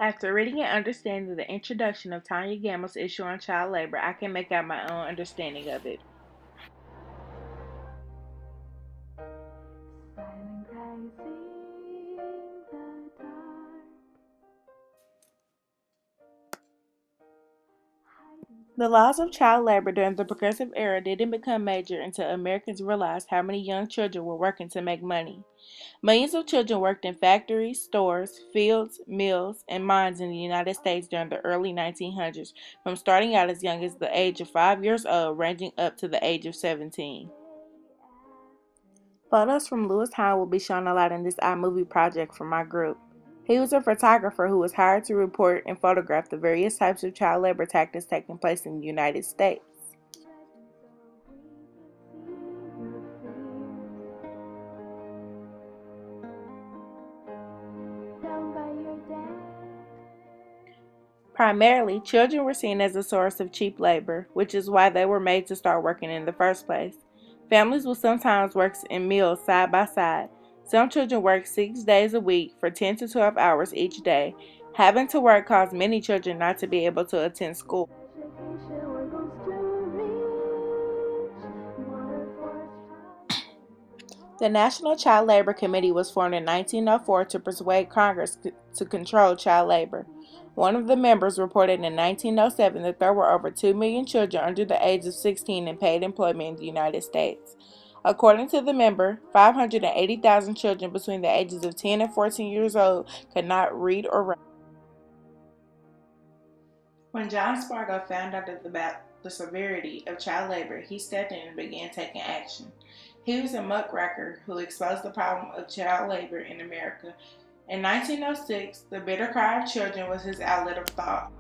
After reading and understanding the introduction of Tanya Gamble's issue on child labor, I can make out my own understanding of it. The laws of child labor during the Progressive Era didn't become major until Americans realized how many young children were working to make money. Millions of children worked in factories, stores, fields, mills, and mines in the United States during the early 1900s, from starting out as young as the age of 5 years old, ranging up to the age of 17. Photos from Lewis Hine will be shown a lot in this iMovie project for my group. He was a photographer who was hired to report and photograph the various types of child labor tactics taking place in the United States. Primarily, children were seen as a source of cheap labor, which is why they were made to start working in the first place. Families will sometimes work in meals side by side. Some children work 6 days a week for 10 to 12 hours each day. Having to work caused many children not to be able to attend school. The National Child Labor Committee was formed in 1904 to persuade Congress to control child labor. One of the members reported in 1907 that there were over 2 million children under the age of 16 in paid employment in the United States. According to the member, 580,000 children between the ages of 10 and 14 years old could not read or write. When John Spargo found out about the severity of child labor, he stepped in and began taking action. He was a muckraker who exposed the problem of child labor in America. In 1906, the bitter cry of children was his outlet of thought.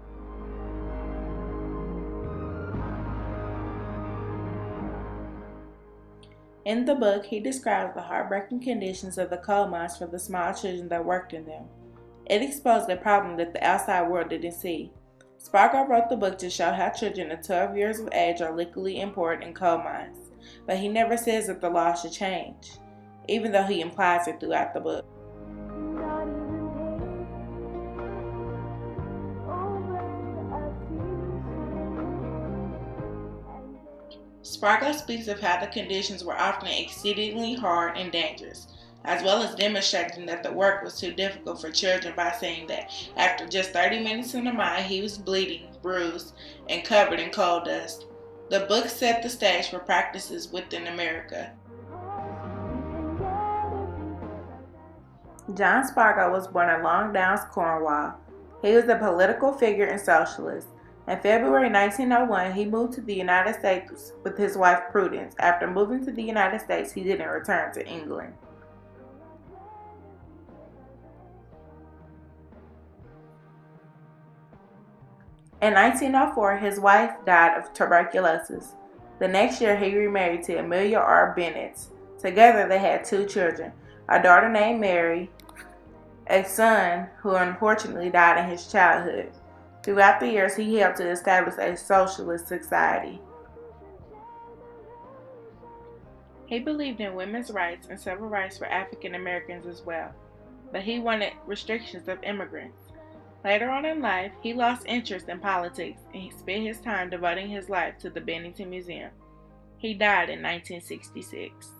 In the book, he describes the heartbreaking conditions of the coal mines for the small children that worked in them. It exposed a problem that the outside world didn't see. Spargo wrote the book to show how children of 12 years of age are legally employed in coal mines, but he never says that the law should change, even though he implies it throughout the book. Spargo speaks of how the conditions were often exceedingly hard and dangerous, as well as demonstrating that the work was too difficult for children by saying that after just 30 minutes in the mine, he was bleeding, bruised, and covered in coal dust. The book set the stage for practices within America. John Spargo was born in Long Downs, Cornwall. He was a political figure and socialist. In February 1901, he moved to the United States with his wife Prudence. After moving to the United States, he didn't return to England. In 1904, his wife died of tuberculosis. The next year, he remarried to Amelia R. Bennett. Together, they had 2 children, a daughter named Mary, a son who unfortunately died in his childhood. Throughout the years, he helped to establish a socialist society. He believed in women's rights and civil rights for African Americans as well, but he wanted restrictions of immigrants. Later on in life, he lost interest in politics and he spent his time devoting his life to the Bennington Museum. He died in 1966.